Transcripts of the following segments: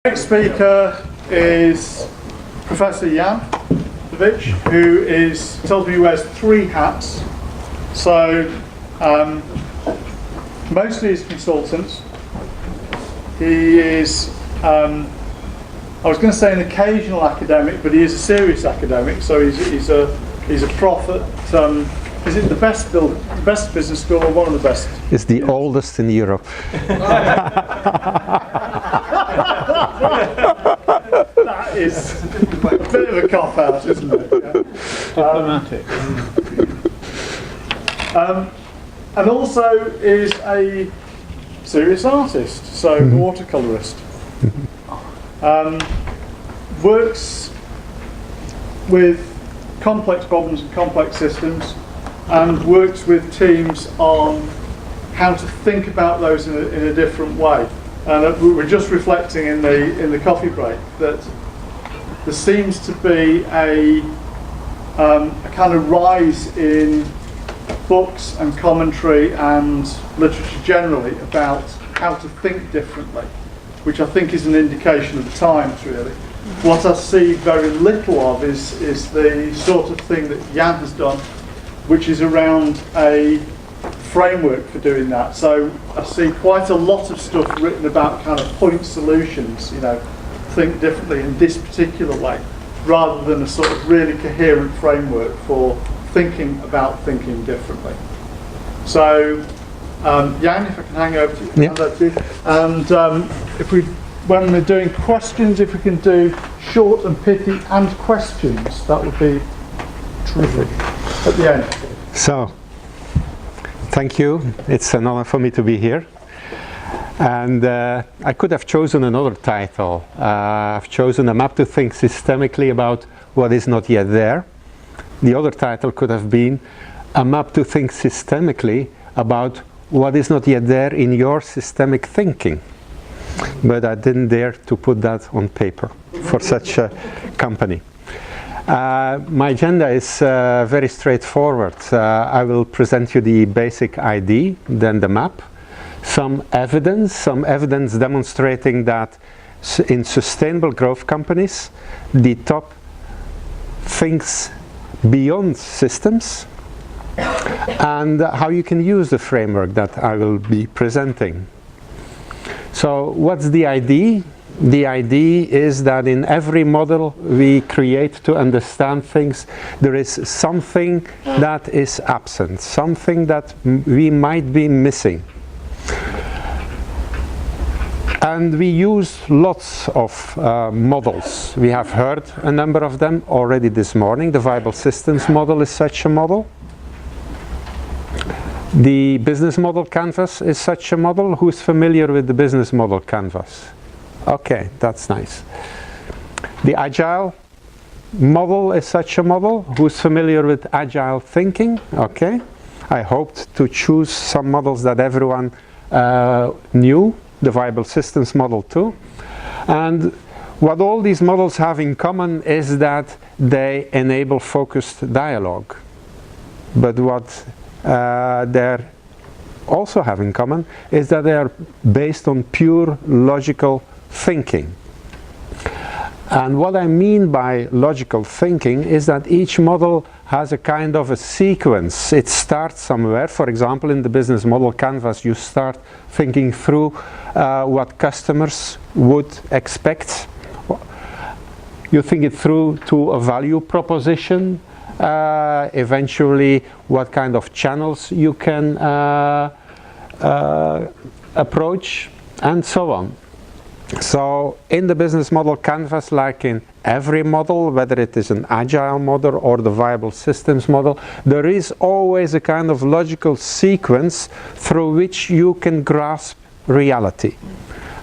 Next speaker is Professor Jan Visch, who tells me he wears 3 hats. So mostly he's a consultant. He is, I was going to say an occasional academic, but he is a serious academic. So he's a prof at, is it the best business school or one of the best? It's the oldest in Europe. That is a bit of a cop-out, isn't it? Diplomatic. And also is a serious artist, so watercolourist. Works with complex problems and complex systems, and works with teams on how to think about those in a different way. And we were just reflecting in the coffee break that there seems to be a kind of rise in books and commentary and literature generally about how to think differently, which I think is an indication of the times, really. What I see very little of is the sort of thing that Jan has done, which is around a framework for doing that. So I see quite a lot of stuff written about kind of point solutions, think differently in this particular way, rather than a sort of really coherent framework for thinking about thinking differently. So Jan, if I can hand over to you, and when we're doing questions, if we can do short and pithy and questions, that would be terrific at the end. So, thank you. It's an honor for me to be here. And I could have chosen another title. I've chosen a map to think systemically about what is not yet there. The other title could have been a map to think systemically about what is not yet there in your systemic thinking. But I didn't dare to put that on paper for such a company. My agenda is very straightforward. I will present you the basic idea, then the map, some evidence demonstrating that in sustainable growth companies, the top thinks beyond systems, and how you can use the framework that I will be presenting. So what's the idea? The idea is that in every model we create to understand things, there is something that is absent, something that we might be missing. And we use lots of models. We have heard a number of them already this morning. The viable systems model is such a model. The business model canvas is such a model. Who's familiar with the business model canvas? Okay, that's nice. The agile model is such a model. Who's familiar with agile thinking? Okay. I hoped to choose some models that everyone knew. The viable systems model too. And what all these models have in common is that they enable focused dialogue. But what they also have in common is that they are based on pure logical thinking. And what I mean by logical thinking is that each model has a kind of a sequence. It starts somewhere. For example, in the business model canvas, you start thinking through what customers would expect. You think it through to a value proposition. Eventually, what kind of channels you can approach, and so on. So in the business model canvas, like in every model, whether it is an agile model or the viable systems model, there is always a kind of logical sequence through which you can grasp reality.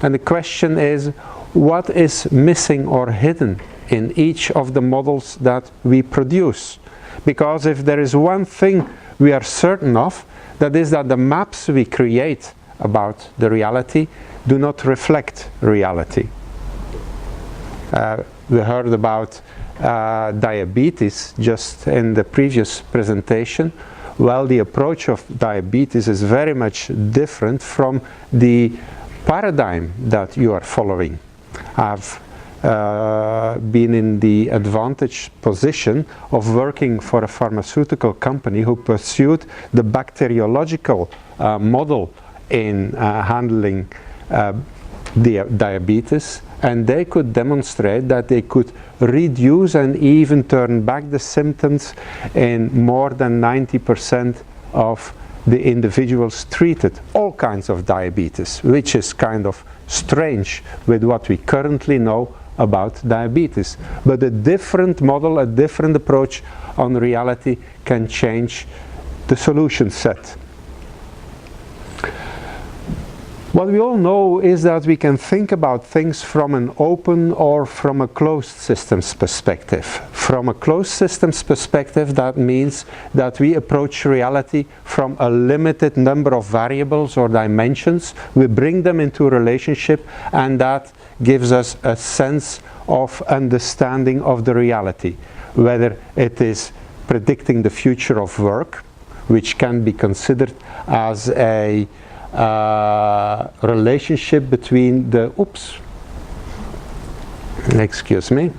And the question is, what is missing or hidden in each of the models that we produce? Because if there is one thing we are certain of, that is that the maps we create about the reality do not reflect reality. We heard about diabetes just in the previous presentation. Well, the approach of diabetes is very much different from the paradigm that you are following. I've been in the advantaged position of working for a pharmaceutical company who pursued the bacteriological model in handling diabetes, and they could demonstrate that they could reduce and even turn back the symptoms in more than 90% of the individuals treated, all kinds of diabetes, which is kind of strange with what we currently know about diabetes. But a different model, a different approach on reality can change the solution set. What we all know is that we can think about things from an open or from a closed systems perspective. From a closed systems perspective, that means that we approach reality from a limited number of variables or dimensions. We bring them into a relationship, and that gives us a sense of understanding of the reality. Whether it is predicting the future of work, which can be considered as a relationship between the excuse me.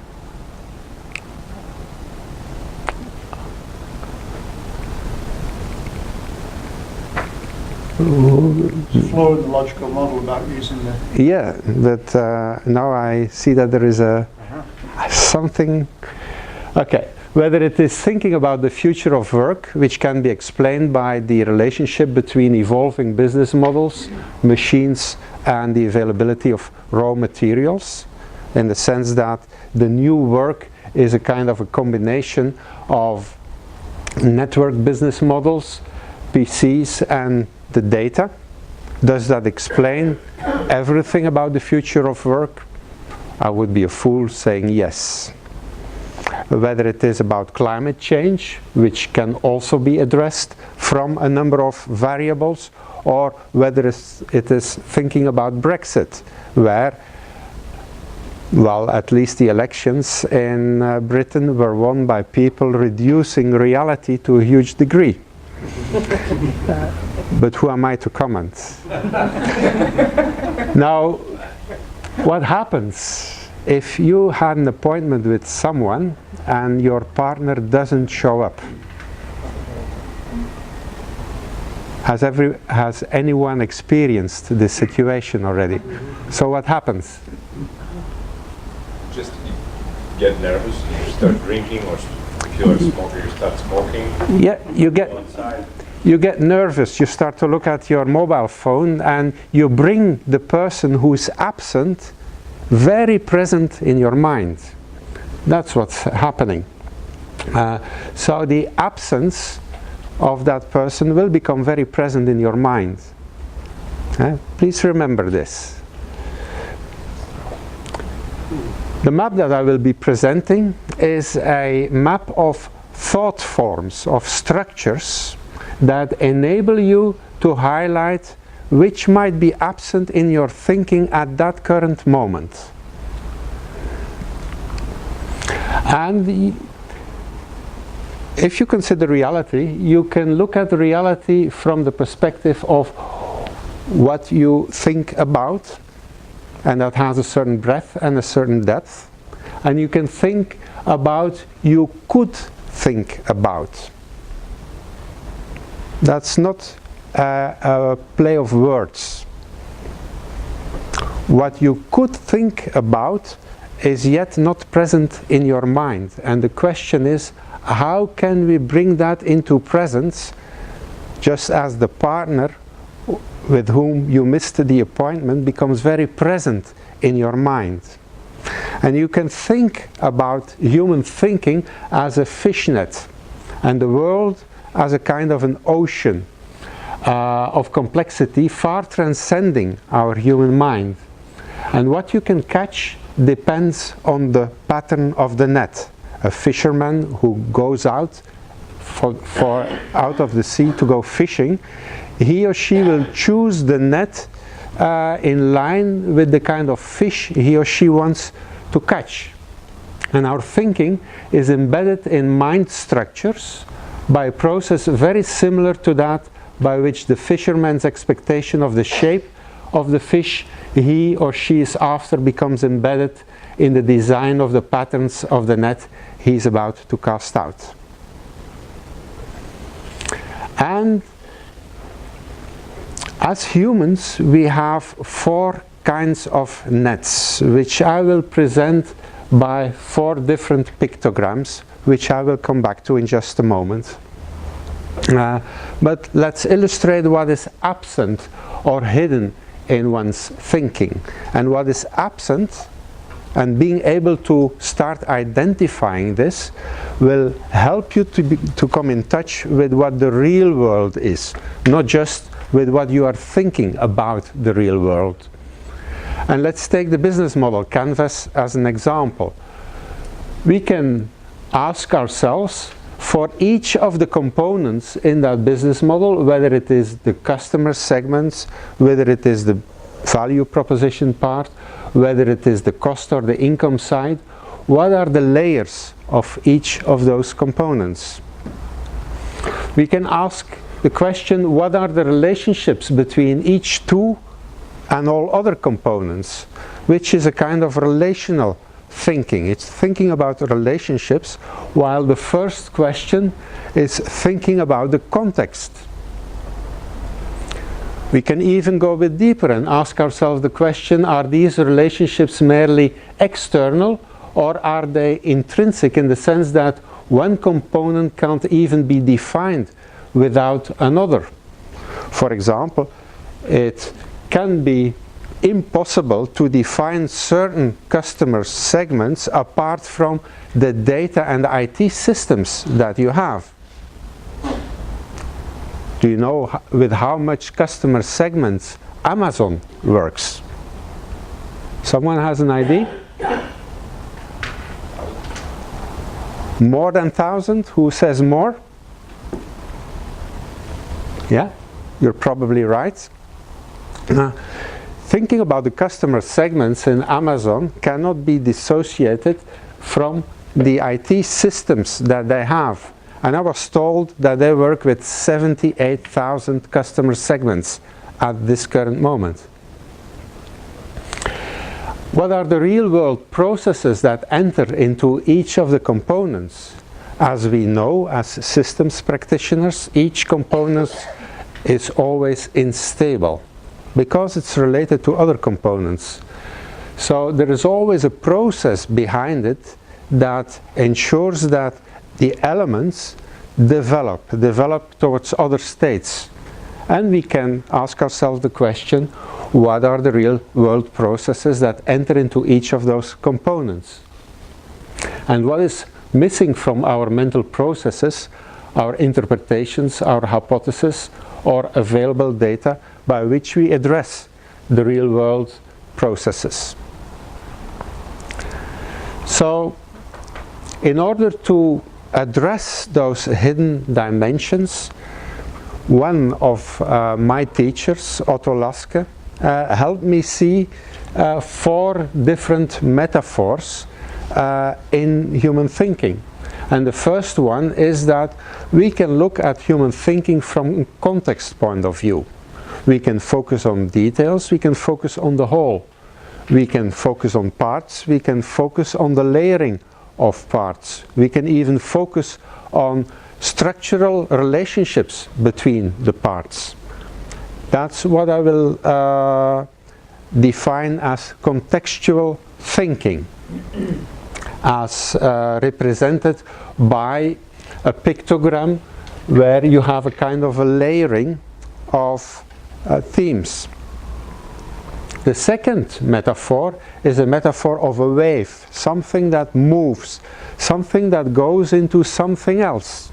Flow in the logical model about using the... Yeah, but now I see that there is something... Okay. Whether it is thinking about the future of work, which can be explained by the relationship between evolving business models, machines, and the availability of raw materials, in the sense that the new work is a kind of a combination of network business models, PCs, and the data. Does that explain everything about the future of work? I would be a fool saying yes. Whether it is about climate change, which can also be addressed from a number of variables, or whether it is thinking about Brexit, where, well, at least the elections in Britain were won by people reducing reality to a huge degree. But who am I to comment? Now, what happens if you had an appointment with someone and your partner doesn't show up? Has anyone experienced this situation already? So what happens? Just get nervous, you start drinking, or if you're a smoker, you start smoking. Yeah, you get nervous, you start to look at your mobile phone, and you bring the person who's absent very present in your mind. That's what's happening. So the absence of that person will become very present in your mind. Please remember this. The map that I will be presenting is a map of thought forms, of structures that enable you to highlight which might be absent in your thinking at that current moment. And if you consider reality, you can look at reality from the perspective of what you think about, and that has a certain breadth and a certain depth. And you can think about you could think about. That's not a play of words. What you could think about is yet not present in your mind, and the question is, how can we bring that into presence, just as the partner with whom you missed the appointment becomes very present in your mind. And you can think about human thinking as a fishnet, and the world as a kind of an ocean of complexity far transcending our human mind. And what you can catch depends on the pattern of the net. A fisherman who goes out out of the sea to go fishing, he or she will choose the net in line with the kind of fish he or she wants to catch. And our thinking is embedded in mind structures by a process very similar to that by which the fisherman's expectation of the shape of the fish he or she is after becomes embedded in the design of the patterns of the net he's about to cast out. And as humans, we have 4 kinds of nets, which I will present by 4 different pictograms, which I will come back to in just a moment. But let's illustrate what is absent or hidden in one's thinking. And what is absent, and being able to start identifying this, will help you to come in touch with what the real world is, not just with what you are thinking about the real world. And let's take the business model canvas as an example. We can ask ourselves for each of the components in that business model, whether it is the customer segments, whether it is the value proposition part, whether it is the cost or the income side, what are the layers of each of those components? We can ask the question, what are the relationships between each two and all other components, which is a kind of relational thinking. It's thinking about relationships, while the first question is thinking about the context. We can even go a bit deeper and ask ourselves the question, are these relationships merely external, or are they intrinsic, in the sense that one component can't even be defined without another? For example, it can be impossible to define certain customer segments apart from the data and IT systems that you have. Do you know with how much customer segments Amazon works? Someone has an idea? More than 1,000? Who says more? Yeah, you're probably right. Thinking about the customer segments in Amazon cannot be dissociated from the IT systems that they have. And I was told that they work with 78,000 customer segments at this current moment. What are the real-world processes that enter into each of the components? As we know, as systems practitioners, each component is always unstable because it's related to other components. So there is always a process behind it that ensures that the elements develop towards other states. And we can ask ourselves the question, what are the real world processes that enter into each of those components? And what is missing from our mental processes, our interpretations, our hypotheses, or available data by which we address the real world processes? So, in order to address those hidden dimensions, one of my teachers, Otto Laske, helped me see 4 different metaphors in human thinking. And the first one is that we can look at human thinking from a context point of view. We can focus on details, we can focus on the whole. We can focus on parts, we can focus on the layering of parts. We can even focus on structural relationships between the parts. That's what I will define as contextual thinking, as represented by a pictogram where you have a kind of a layering of themes. The second metaphor is a metaphor of a wave, something that moves, something that goes into something else.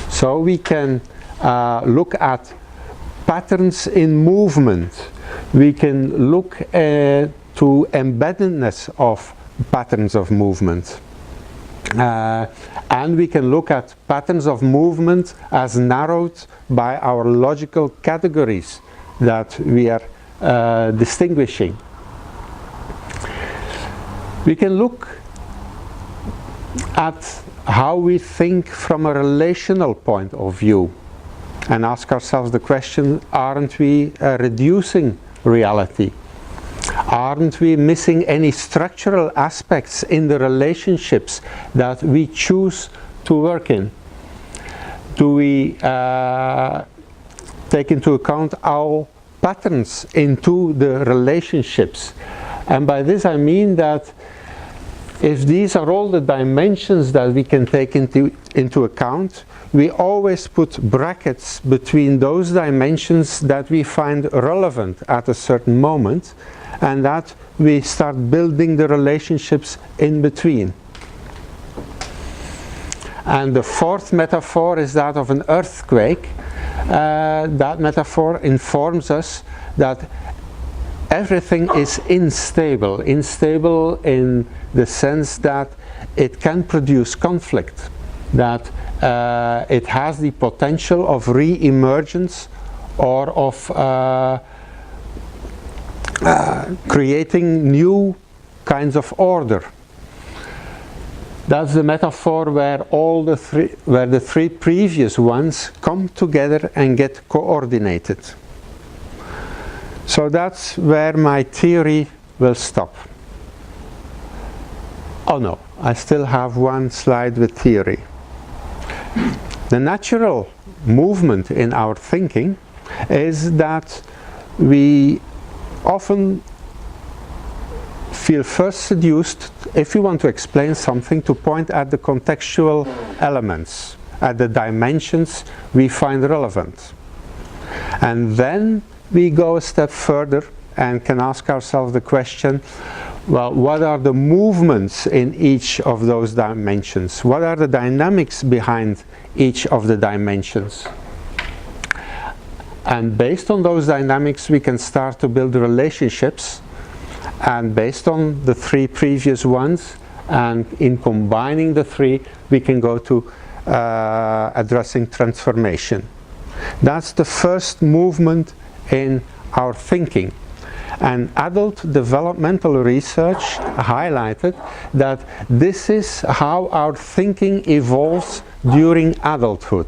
So we can look at patterns in movement. We can look to embeddedness of patterns of movement. And we can look at patterns of movement as narrowed by our logical categories that we are distinguishing. We can look at how we think from a relational point of view and ask ourselves the question, aren't we reducing reality? Aren't we missing any structural aspects in the relationships that we choose to work in? Do we take into account our patterns into the relationships? And by this I mean that if these are all the dimensions that we can take into account, we always put brackets between those dimensions that we find relevant at a certain moment, and that we start building the relationships in between. And the fourth metaphor is that of an earthquake. That metaphor informs us that everything is unstable. Unstable in the sense that it can produce conflict, that it has the potential of re-emergence or of creating new kinds of order. That's the metaphor where the three previous ones come together and get coordinated. So that's where my theory will stop. Oh no, I still have one slide with theory. The natural movement in our thinking is that we often feel first seduced, if we want to explain something, to point at the contextual elements, at the dimensions we find relevant. And then we go a step further and can ask ourselves the question, well, what are the movements in each of those dimensions? What are the dynamics behind each of the dimensions? And based on those dynamics, we can start to build relationships. And based on the three previous ones, and in combining the three, we can go to addressing transformation. That's the first movement in our thinking. And adult developmental research highlighted that this is how our thinking evolves during adulthood.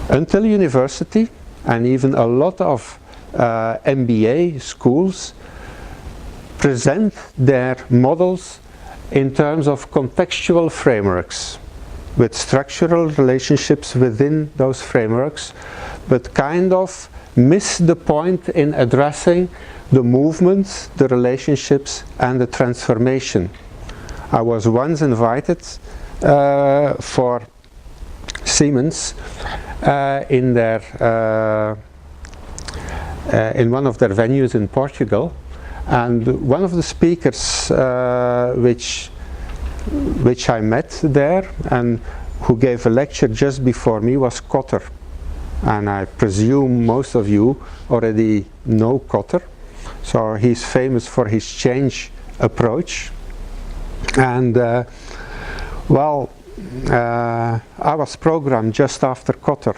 Until university, and even a lot of MBA schools present their models in terms of contextual frameworks, with structural relationships within those frameworks, but kind of miss the point in addressing the movements, the relationships, and the transformation. I was once invited for Siemens in one of their venues in Portugal, and one of the speakers which I met there and who gave a lecture just before me was Kotter. And I presume most of you already know Kotter. So he's famous for his change approach. And I was programmed just after Kotter.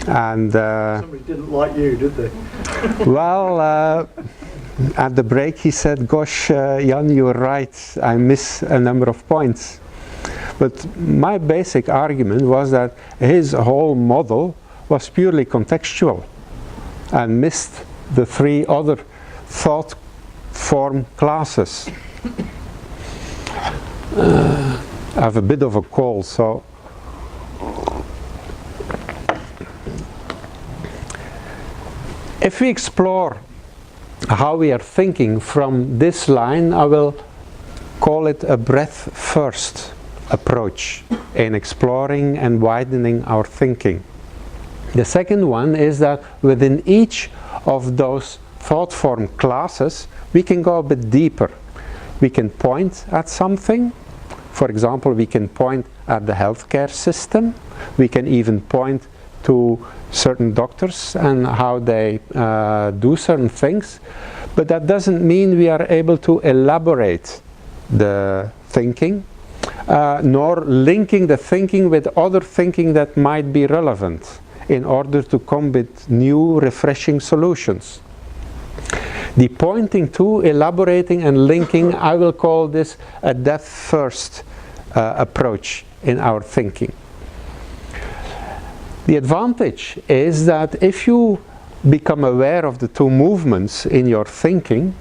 And somebody didn't like you, did they? Well, at the break he said, "Gosh, Jan, you're right, I miss a number of points." But my basic argument was that his whole model was purely contextual and missed the three other thought form classes. I have a bit of a cold, so if we explore how we are thinking from this line, I will call it a breadth first approach in exploring and widening our thinking. The second one is that within each of those thought form classes, we can go a bit deeper. We can point at something. For example, we can point at the healthcare system. We can even point to certain doctors and how they do certain things. But that doesn't mean we are able to elaborate the thinking, nor linking the thinking with other thinking that might be relevant in order to come with new, refreshing solutions. The pointing to, elaborating and linking, I will call this a depth-first approach in our thinking. The advantage is that if you become aware of the two movements in your thinking,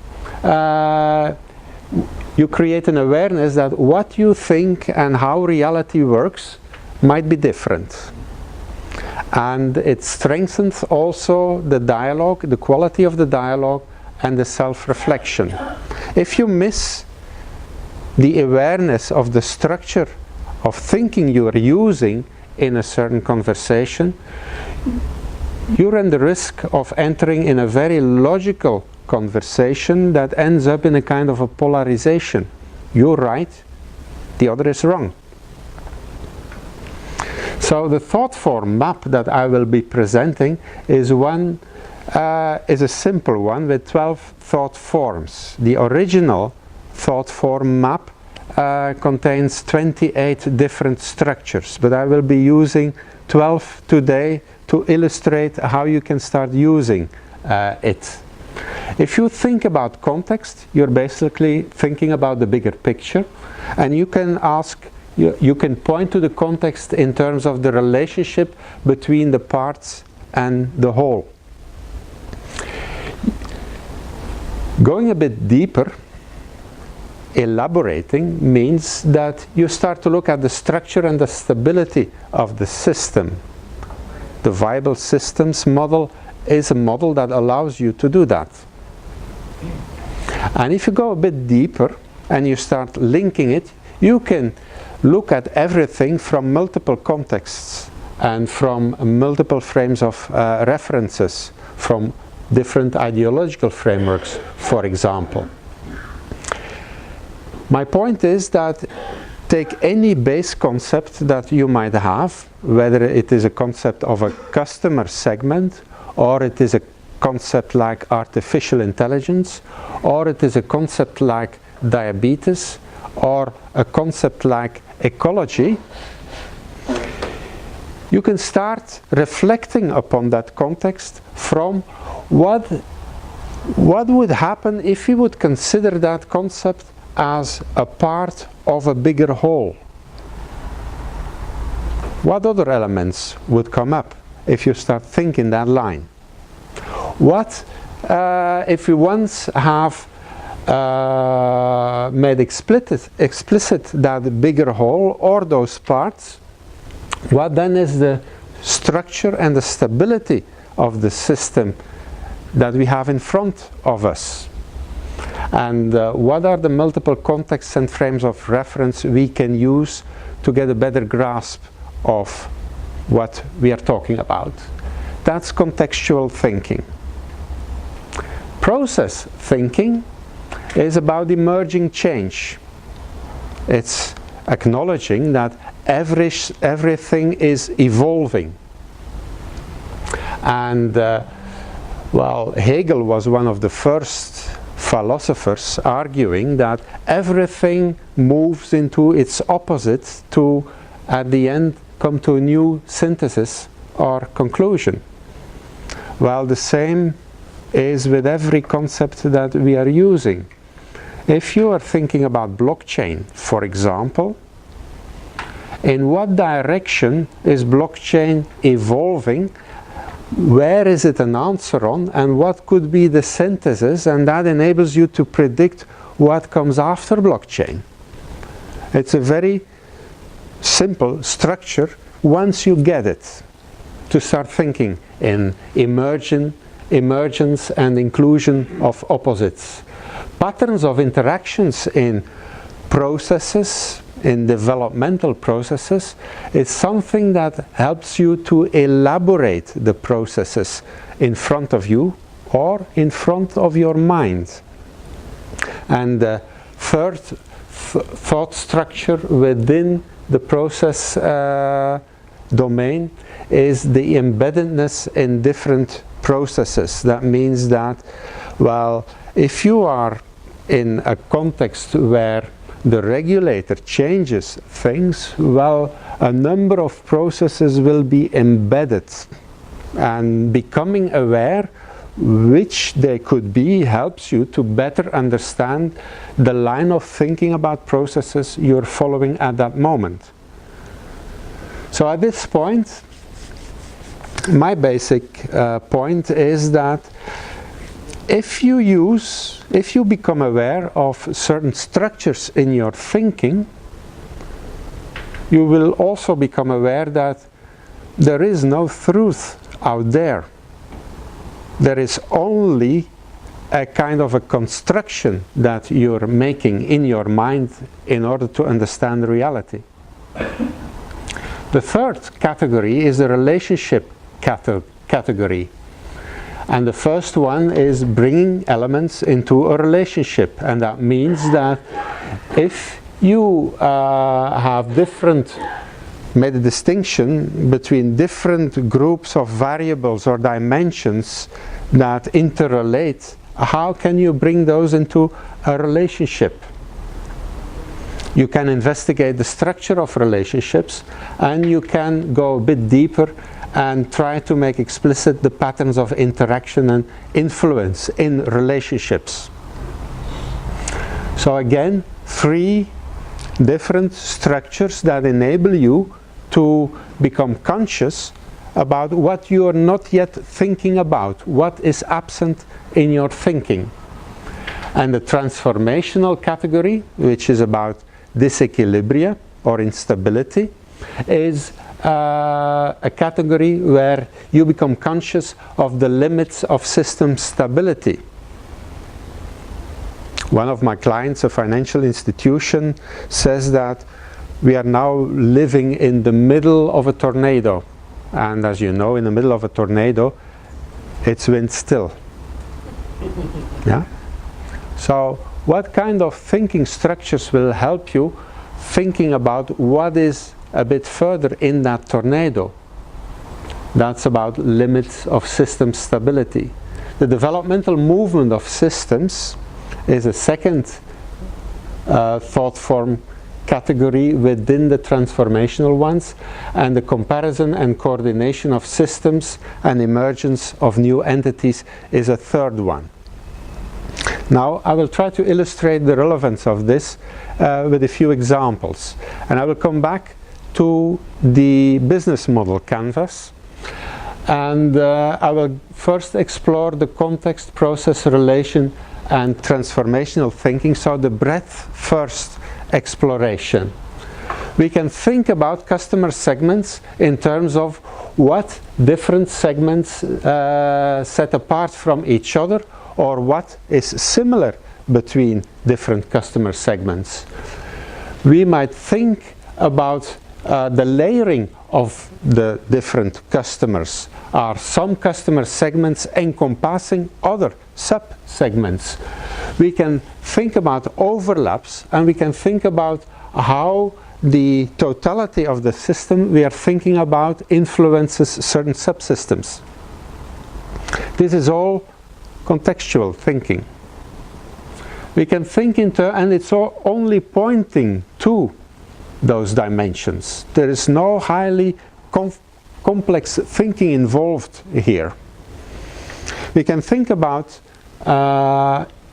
you create an awareness that what you think and how reality works might be different. And it strengthens also the dialogue, the quality of the dialogue, and the self-reflection. If you miss the awareness of the structure of thinking you are using in a certain conversation, you run the risk of entering in a very logical conversation that ends up in a kind of a polarization. You're right, the other is wrong. So the thought form map that I will be presenting is a simple one with 12 thought forms. The original thought form map contains 28 different structures, but I will be using 12 today to illustrate how you can start using it. If you think about context, you're basically thinking about the bigger picture, and you can you can point to the context in terms of the relationship between the parts and the whole. Going a bit deeper, elaborating means that you start to look at the structure and the stability of the system. The viable systems model is a model that allows you to do that. And if you go a bit deeper and you start linking it, you can look at everything from multiple contexts and from multiple frames of references, from different ideological frameworks, for example. My point is that take any base concept that you might have, whether it is a concept of a customer segment, or it is a concept like artificial intelligence, or it is a concept like diabetes, or a concept like ecology. You can start reflecting upon that context from what would happen if we would consider that concept as a part of a bigger whole. What other elements would come up if you start thinking that line? What if we once have made explicit that bigger whole or those parts, what then is the structure and the stability of the system that we have in front of us? And what are the multiple contexts and frames of reference we can use to get a better grasp of what we are talking about? That's contextual thinking. Process thinking is about emerging change. It's acknowledging that everything is evolving. And well, Hegel was one of the first philosophers arguing that everything moves into its opposite to, at the end, come to a new synthesis or conclusion. Well, the same is with every concept that we are using. If you are thinking about blockchain, for example, in what direction is blockchain evolving? Where is it an answer on, and what could be the synthesis? And that enables you to predict what comes after blockchain. It's a very simple structure once you get it, to start thinking in emergence and inclusion of opposites. Patterns of interactions in processes, in developmental processes, is something that helps you to elaborate the processes in front of you or in front of your mind. And the third thought structure within the process domain is the embeddedness in different processes. That means that, well, if you are in a context where the regulator changes things, well, a number of processes will be embedded, and becoming aware which they could be helps you to better understand the line of thinking about processes you're following at that moment. So at this point, my basic point is that if you become aware of certain structures in your thinking, you will also become aware that there is no truth out there. There is only a kind of a construction that you're making in your mind in order to understand reality. The third category is the relationship category. And the first one is bringing elements into a relationship. And that means that if you made a distinction between different groups of variables or dimensions that interrelate, how can you bring those into a relationship? You can investigate the structure of relationships, and you can go a bit deeper and try to make explicit the patterns of interaction and influence in relationships. So again, 3 different structures that enable you to become conscious about what you are not yet thinking about, what is absent in your thinking. And the transformational category, which is about disequilibria or instability, is a category where you become conscious of the limits of system stability. One of my clients, a financial institution, says that we are now living in the middle of a tornado. And as you know, in the middle of a tornado, it's wind still. Yeah? So what kind of thinking structures will help you thinking about what is a bit further in that tornado? That's about limits of system stability. The developmental movement of systems is a second thought form category within the transformational ones, and the comparison and coordination of systems and emergence of new entities is a third one. Now I will try to illustrate the relevance of this with a few examples, and I will come back to the business model canvas, and I will first explore the context, process, relation and transformational thinking, so the breadth first exploration. We can think about customer segments in terms of what different segments set apart from each other, or what is similar between different customer segments. We might think about the layering of the different customers. Are some customer segments encompassing other sub-segments? We can think about overlaps, and we can think about how the totality of the system we are thinking about influences certain subsystems. This is all contextual thinking. We can think and it's all only pointing to those dimensions. There is no highly complex thinking involved here. We can think about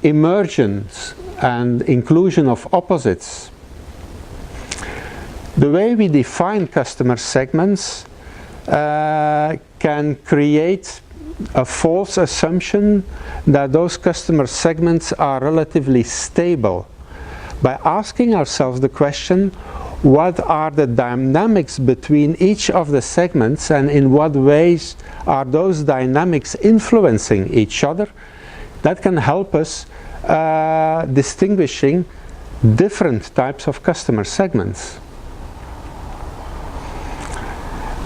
emergence and inclusion of opposites. The way we define customer segments can create a false assumption that those customer segments are relatively stable. By asking ourselves the question, what are the dynamics between each of the segments, and in what ways are those dynamics influencing each other, that can help us distinguishing different types of customer segments.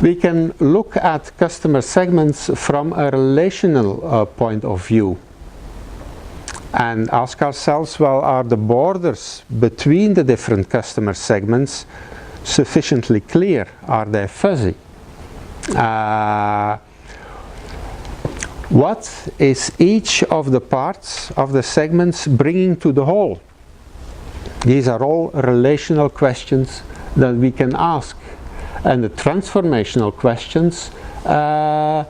We can look at customer segments from a relational point of view and ask ourselves, well, are the borders between the different customer segments sufficiently clear? Are they fuzzy? What is each of the parts of the segments bringing to the whole? These are all relational questions that we can ask. And the transformational questions are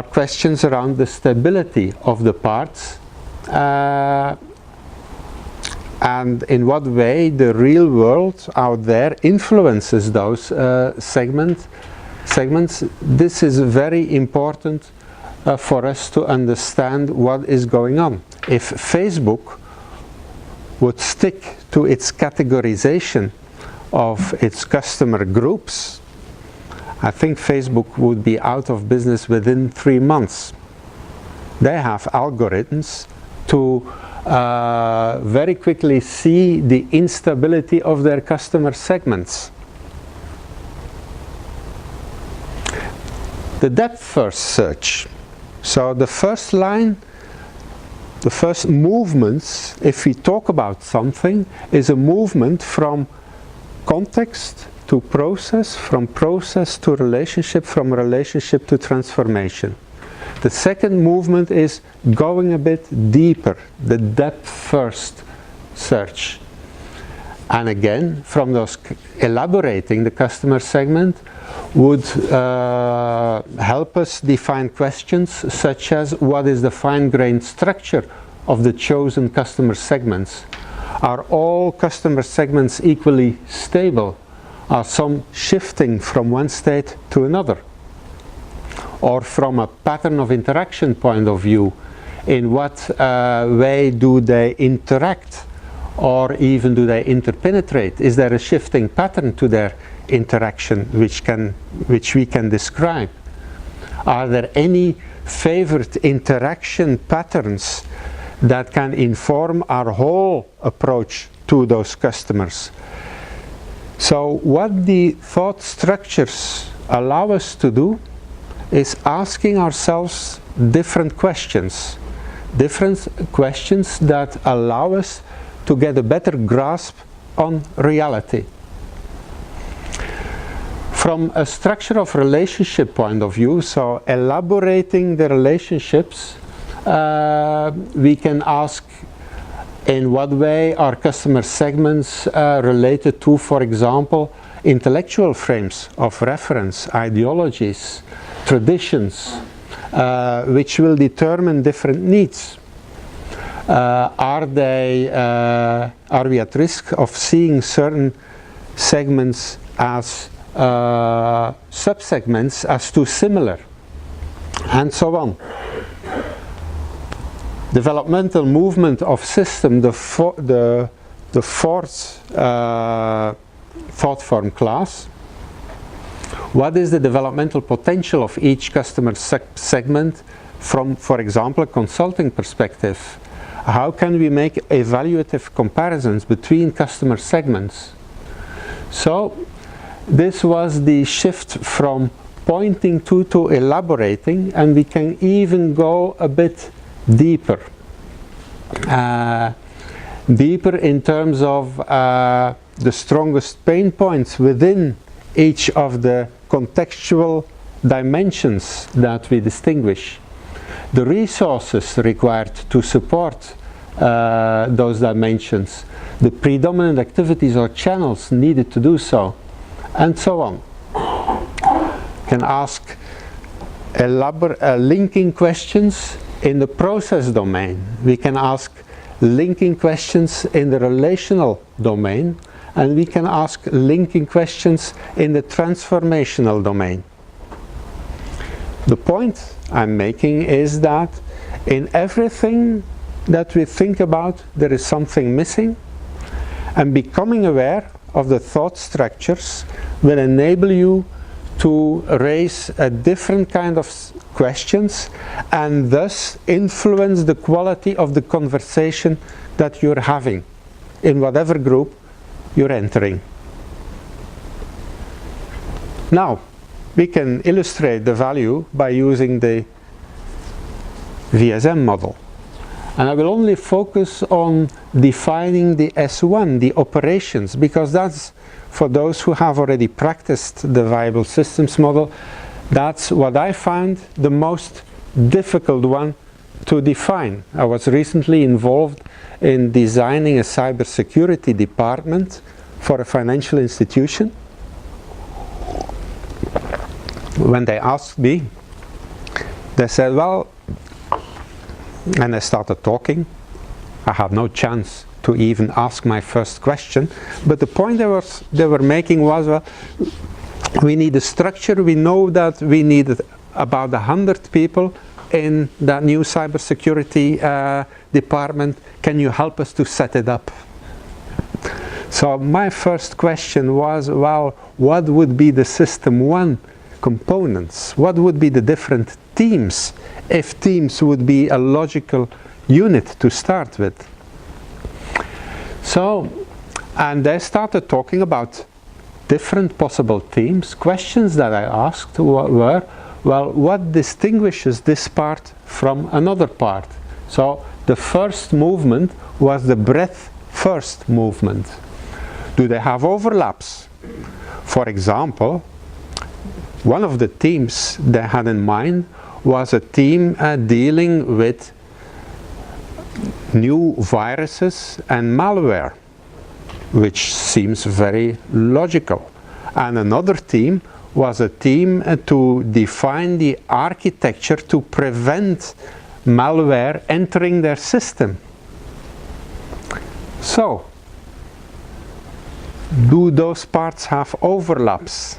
questions around the stability of the parts and in what way the real world out there influences those segments, segments, this is very important for us to understand what is going on. If Facebook would stick to its categorization of its customer groups, I think Facebook would be out of business within 3 months. They have algorithms to very quickly see the instability of their customer segments. The depth first search. So the first line, the first movements, if we talk about something, is a movement from context to process, from process to relationship, from relationship to transformation. The second movement is going a bit deeper, the depth first search. And again, from those elaborating the customer segment would help us define questions such as what is the fine-grained structure of the chosen customer segments? Are all customer segments equally stable? Are some shifting from one state to another? Or from a pattern of interaction point of view, in what way do they interact? Or even do they interpenetrate? Is there a shifting pattern to their interaction which we can describe? Are there any favored interaction patterns that can inform our whole approach to those customers? So what the thought structures allow us to do is asking ourselves different questions that allow us to get a better grasp on reality. From a structure of relationship point of view, so elaborating the relationships, we can ask in what way are customer segments related to, for example, intellectual frames of reference, ideologies, traditions, which will determine different needs. Are we at risk of seeing certain segments as subsegments as too similar, and so on. Developmental movement of system, the fourth thought form class. What is the developmental potential of each customer segment from, for example, a consulting perspective? How can we make evaluative comparisons between customer segments? So this was the shift from pointing to elaborating, and we can even go a bit deeper. Deeper in terms of the strongest pain points within each of the contextual dimensions that we distinguish. The resources required to support those dimensions, the predominant activities or channels needed to do so, and so on. Can ask linking questions in the process domain. We can ask linking questions in the relational domain, and we can ask linking questions in the transformational domain. The point I'm making is that in everything that we think about, there is something missing, and becoming aware of the thought structures will enable you to raise a different kind of questions and thus influence the quality of the conversation that you're having in whatever group you're entering. Now, we can illustrate the value by using the VSM model. And I will only focus on defining the S1, the operations, because that's, for those who have already practiced the viable systems model, that's what I found the most difficult one to define. I was recently involved in designing a cybersecurity department for a financial institution. When they asked me, they said, well, and I started talking. I had no chance to even ask my first question, but the point they were making was, well, We need a structure. We know that we needed about 100 people in that new cybersecurity department. Can you help us to set it up? So my first question was, well, what would be the System 1 components? What would be the different teams, if teams would be a logical unit to start with? So, and they started talking about different possible teams. Questions that I asked were, well, what distinguishes this part from another part? So the first movement was the breadth first movement. Do they have overlaps? For example, one of the teams they had in mind was a team dealing with new viruses and malware, which seems very logical. And another team was a team to define the architecture to prevent malware entering their system. So, do those parts have overlaps?